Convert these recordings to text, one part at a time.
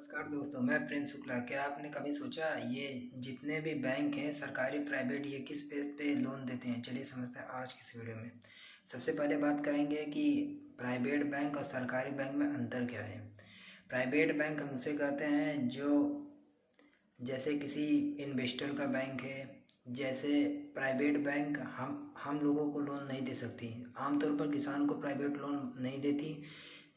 नमस्कार दोस्तों, मैं प्रिंस शुक्ला। क्या आपने कभी सोचा ये जितने भी बैंक हैं सरकारी प्राइवेट ये किस बेस पे लोन देते हैं? चलिए समझते हैं आज की इस वीडियो में। सबसे पहले बात करेंगे कि प्राइवेट बैंक और सरकारी बैंक में अंतर क्या है। प्राइवेट बैंक हम उसे कहते हैं जो जैसे किसी इन्वेस्टर का बैंक है। जैसे प्राइवेट बैंक हम लोगों को लोन नहीं दे सकती, आमतौर पर किसान को प्राइवेट लोन नहीं देती।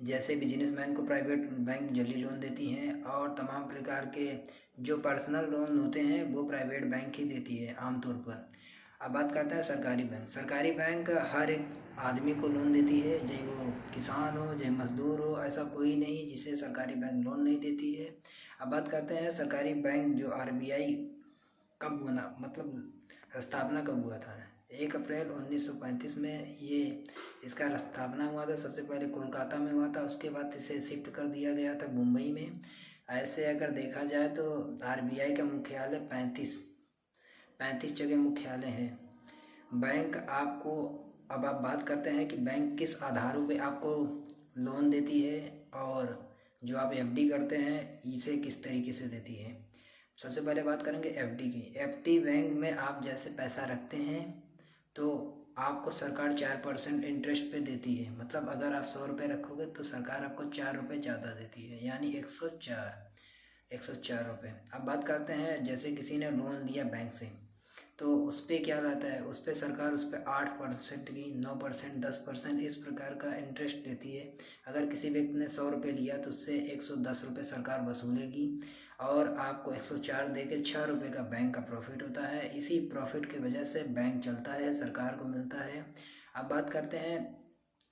जैसे बिजनेसमैन को प्राइवेट बैंक जल्दी लोन देती हैं, और तमाम प्रकार के जो पर्सनल लोन होते हैं वो प्राइवेट बैंक ही देती है आमतौर पर। अब बात करते हैं सरकारी बैंक। सरकारी बैंक हर एक आदमी को लोन देती है, चाहे वो किसान हो चाहे मजदूर हो, ऐसा कोई नहीं जिसे सरकारी बैंक लोन नहीं देती है। अब बात करते हैं सरकारी बैंक जो आरबीआई कब बना, मतलब स्थापना कब हुआ था। 1 अप्रैल 1935 में ये इसका स्थापना हुआ था। सबसे पहले कोलकाता में हुआ था, उसके बाद इसे शिफ्ट कर दिया गया था मुंबई में। ऐसे अगर देखा जाए तो आरबीआई का मुख्यालय 35 जगह मुख्यालय है। बैंक आपको, अब आप बात करते हैं कि बैंक किस आधारों पे आपको लोन देती है, और जो आप एफडी करते हैं इसे किस तरीके से देती है। सबसे पहले बात करेंगे एफडी की। एफडी बैंक में आप जैसे पैसा रखते हैं तो आपको सरकार 4% इंटरेस्ट पे देती है। मतलब अगर आप 100 रुपये रखोगे तो सरकार आपको 4 रुपये ज़्यादा देती है, यानी 104 रुपये। अब बात करते हैं जैसे किसी ने लोन लिया बैंक से, तो उस पर क्या रहता है, उस पर सरकार उस पर 8% की, 9%, 10% इस प्रकार का इंटरेस्ट देती है। अगर किसी व्यक्ति ने 100 रुपये लिया तो उससे 110 रुपये सरकार वसूलेगी, और आपको 104 दे के 6 रुपये का बैंक का प्रॉफिट होता है। इसी प्रॉफिट की वजह से बैंक चलता है, सरकार को मिलता है। अब बात करते हैं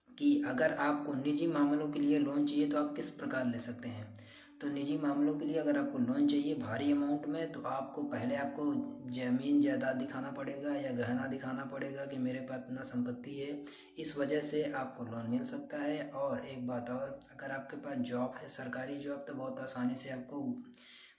कि अगर आपको निजी मामलों के लिए लोन चाहिए तो आप किस प्रकार ले सकते हैं। तो निजी मामलों के लिए अगर आपको लोन चाहिए भारी अमाउंट में, तो आपको पहले आपको ज़मीन जायदाद दिखाना पड़ेगा या गहना दिखाना पड़ेगा कि मेरे पास इतना संपत्ति है। इस वजह से आपको लोन मिल सकता है। और एक बात और, अगर आपके पास जॉब है, सरकारी जॉब, तो बहुत आसानी से आपको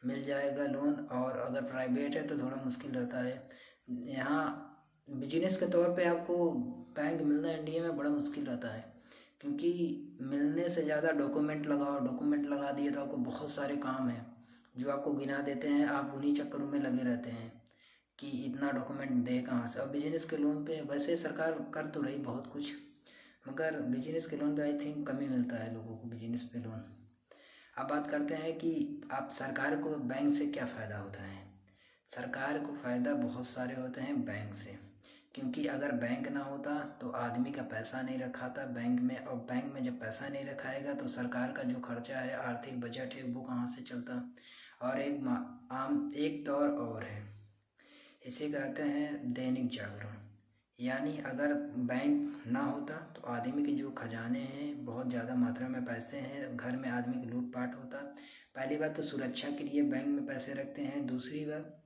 मिल जाएगा लोन, और अगर प्राइवेट है तो थोड़ा मुश्किल रहता है। यहाँ बिजनेस के तौर पे आपको बैंक मिलना इंडिया में बड़ा मुश्किल रहता है, क्योंकि मिलने से ज़्यादा डॉक्यूमेंट लगाओ, डॉक्यूमेंट लगा दिए तो आपको बहुत सारे काम हैं जो आपको गिना देते हैं। आप उन्हीं चक्करों में लगे रहते हैं कि इतना डॉक्यूमेंट दे कहाँ से। अब बिजनेस के लोन पे वैसे सरकार कर तो रही बहुत कुछ, मगर बिजनेस के लोन पे आई थिंक कम ही मिलता है लोगों को बिजनेस पे लोन। अब बात करते हैं कि आप सरकार को बैंक से क्या फ़ायदा होता है। सरकार को फ़ायदा बहुत सारे होते हैं बैंक से, क्योंकि अगर बैंक ना होता तो आदमी का पैसा नहीं रखाता बैंक में, और बैंक में जब पैसा नहीं रखाएगा तो सरकार का जो खर्चा है, आर्थिक बजट है, वो कहाँ से चलता। और एक दौर और है, इसे कहते हैं दैनिक जागरण। यानी अगर बैंक ना होता तो आदमी के जो खजाने हैं, बहुत ज़्यादा मात्रा में पैसे हैं, घर में आदमी की लूटपाट होता। पहली बात तो सुरक्षा के लिए बैंक में पैसे रखते हैं। दूसरी बात,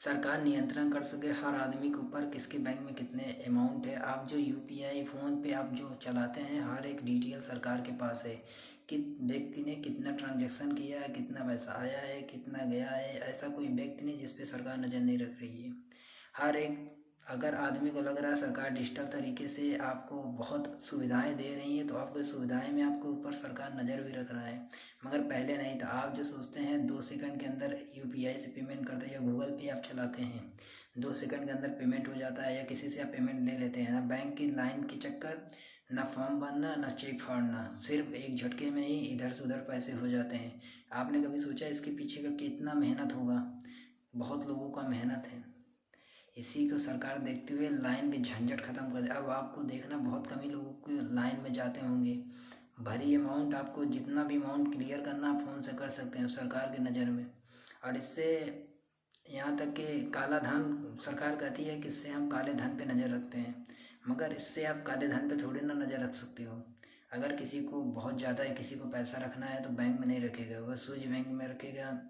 सरकार नियंत्रण कर सके हर आदमी के ऊपर किसके बैंक में कितने अमाउंट है। आप जो यूपीआई फ़ोन पे आप जो चलाते हैं, हर एक डिटेल सरकार के पास है कि व्यक्ति ने कितना ट्रांजैक्शन किया है, कितना पैसा आया है, कितना गया है। ऐसा कोई व्यक्ति नहीं जिस पे सरकार नज़र नहीं रख रही है। हर एक, अगर आदमी को लग रहा है सरकार डिजिटल तरीके से आपको बहुत सुविधाएं दे रही है, तो आपको सुविधाएं में आपके ऊपर सरकार नज़र भी रख रहा है। मगर पहले नहीं था। आप जो सोचते हैं 2 सेकंड के अंदर यूपीआई से पेमेंट करते हैं, या गूगल पे आप चलाते हैं 2 सेकंड के अंदर पेमेंट हो जाता है, या किसी से आप पेमेंट ले लेते हैं। ना बैंक की लाइन के चक्कर, ना फॉर्म भरना, ना चेक फाड़ना, सिर्फ एक झटके में ही इधर से उधर पैसे हो जाते हैं। आपने कभी सोचा इसके पीछे का कितना मेहनत होगा? बहुत लोगों का मेहनत है। इसी को सरकार देखते हुए लाइन की झंझट खत्म कर दे। अब आपको देखना बहुत कम ही लोगों को लाइन में जाते होंगे। भरी अमाउंट, आपको जितना भी अमाउंट क्लियर करना आप फ़ोन से कर सकते हैं सरकार की नज़र में। और इससे यहाँ तक कि काला धन, सरकार कहती है कि इससे हम काले धन पे नज़र रखते हैं, मगर इससे आप काले धन पे थोड़ी ना नज़र रख सकते हो। अगर किसी को बहुत ज़्यादा है, किसी को पैसा रखना है, तो बैंक में नहीं रखेगा, वह सूझ बैंक में रखेगा।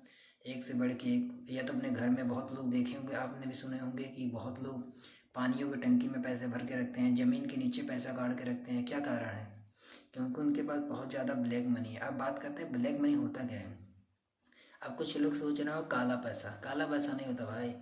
एक से बढ़ के एक। या तो अपने घर में बहुत लोग देखे होंगे, आपने भी सुने होंगे कि बहुत लोग पानियों की टंकी में पैसे भर के रखते हैं, ज़मीन के नीचे पैसा गाड़ के रखते हैं। क्या कारण है? क्योंकि उनके पास बहुत ज़्यादा ब्लैक मनी है। अब बात करते हैं ब्लैक मनी होता क्या है। अब कुछ लोग सोच रहे हो काला पैसा। काला पैसा नहीं होता भाई।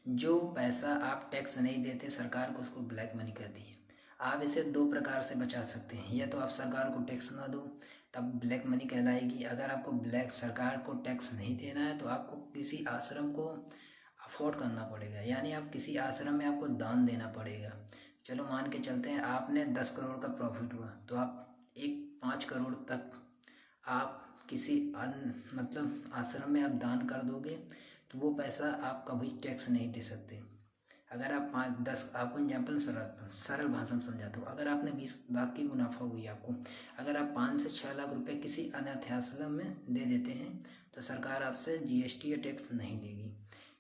जो पैसा आप टैक्स नहीं देते सरकार को, उसको ब्लैक मनी कहती है। आप इसे 2 प्रकार से बचा सकते हैं। या तो आप सरकार को टैक्स ना दो, तब ब्लैक मनी कहलाएगी। अगर आपको ब्लैक सरकार को टैक्स नहीं देना है तो आपको किसी आश्रम को अफोर्ड करना पड़ेगा, यानी आप किसी आश्रम में आपको दान देना पड़ेगा। चलो मान के चलते हैं आपने 10 करोड़ का प्रॉफिट हुआ तो आप एक 5 करोड़ तक आप किसी मतलब आश्रम में आप दान कर दोगे तो वो पैसा आप कभी टैक्स नहीं दे सकते। अगर आप 5-10 आपको एग्जाम्पल सरल भाषा में समझाता हूँ, अगर आपने 20 लाख की मुनाफा हुई आपको, अगर आप 5 से 6 लाख रुपए किसी अनाथ आश्रम में दे देते हैं तो सरकार आपसे GST या टैक्स नहीं लेगी,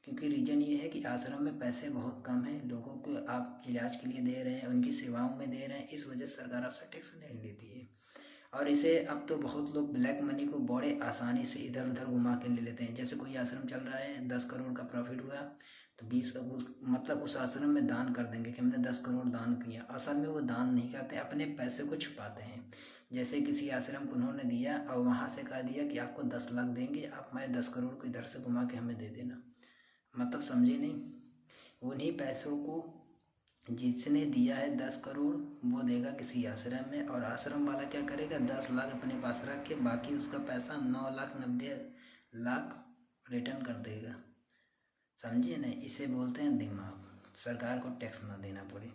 क्योंकि रीज़न ये है कि आश्रम में पैसे बहुत कम हैं, लोगों को आप इलाज के लिए दे रहे हैं, उनकी सेवाओं में दे रहे हैं, इस वजह से सरकार आपसे टैक्स नहीं लेती है। और इसे अब तो बहुत लोग ब्लैक मनी को बड़े आसानी से इधर उधर घुमा के ले लेते हैं। जैसे कोई आश्रम चल रहा है, 10 करोड़ का प्रॉफिट हुआ तो 20 मतलब उस आश्रम में दान कर देंगे कि हमने 10 करोड़ दान किया। असल में वो दान नहीं करते, अपने पैसे को छुपाते हैं। जैसे किसी आश्रम को उन्होंने दिया और वहाँ से कह दिया कि आपको 10 लाख देंगे, आप मैं 10 करोड़ को इधर से घुमा के हमें दे देना। मतलब समझे नहीं, उन्हीं पैसों को जिसने दिया है 10 करोड़ वो देगा किसी आश्रम में, और आश्रम वाला क्या करेगा, 10 लाख अपने पास रख के बाकी उसका पैसा 9,90,00,000 रिटर्न कर देगा। समझिए ना, इसे बोलते हैं दिमाग, सरकार को टैक्स ना देना पड़े।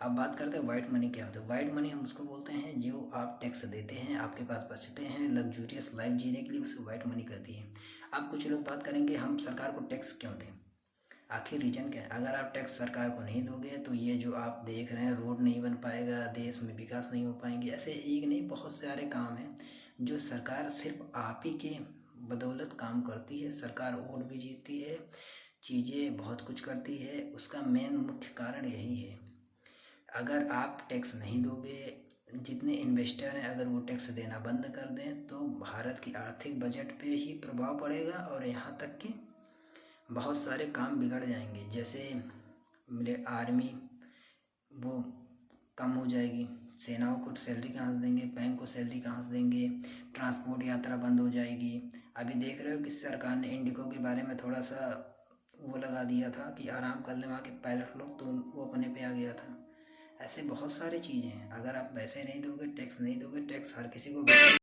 अब बात करते हैं वाइट मनी क्या होता है। वाइट मनी हम उसको बोलते हैं जो आप टैक्स देते हैं, आपके पास बचते हैं लग्जूरियस लाइफ जीने के लिए, उसे वाइट मनी कहती है। अब कुछ लोग बात करेंगे हम सरकार को टैक्स क्यों दें, आखिर रीजन क्या है। अगर आप टैक्स सरकार को नहीं दोगे तो ये जो आप देख रहे हैं रोड नहीं बन पाएगा, देश में विकास नहीं हो पाएंगे। ऐसे एक नहीं बहुत सारे काम हैं जो सरकार सिर्फ आप ही के बदौलत काम करती है। सरकार वोट भी जीतती है, चीज़ें बहुत कुछ करती है, उसका मेन मुख्य कारण यही है। अगर आप टैक्स नहीं दोगे, जितने इन्वेस्टर हैं अगर वो टैक्स देना बंद कर दें तो भारत की आर्थिक बजट पे ही प्रभाव पड़ेगा, और यहाँ तक कि बहुत सारे काम बिगड़ जाएंगे। जैसे मेरे आर्मी वो कम हो जाएगी, सेनाओं को सैलरी कहाँ से देंगे, बैंक को सैलरी कहाँ से देंगे, ट्रांसपोर्ट यात्रा बंद हो जाएगी। अभी देख रहे हो कि सरकार ने इंडिगो के बारे में थोड़ा सा वो लगा दिया था कि आराम कर ले वहाँ के पायलट लोग, तो वो अपने पे आ गया था। ऐसे बहुत सारी चीज़ें हैं। अगर आप पैसे नहीं दोगे, टैक्स नहीं दोगे, टैक्स हर किसी को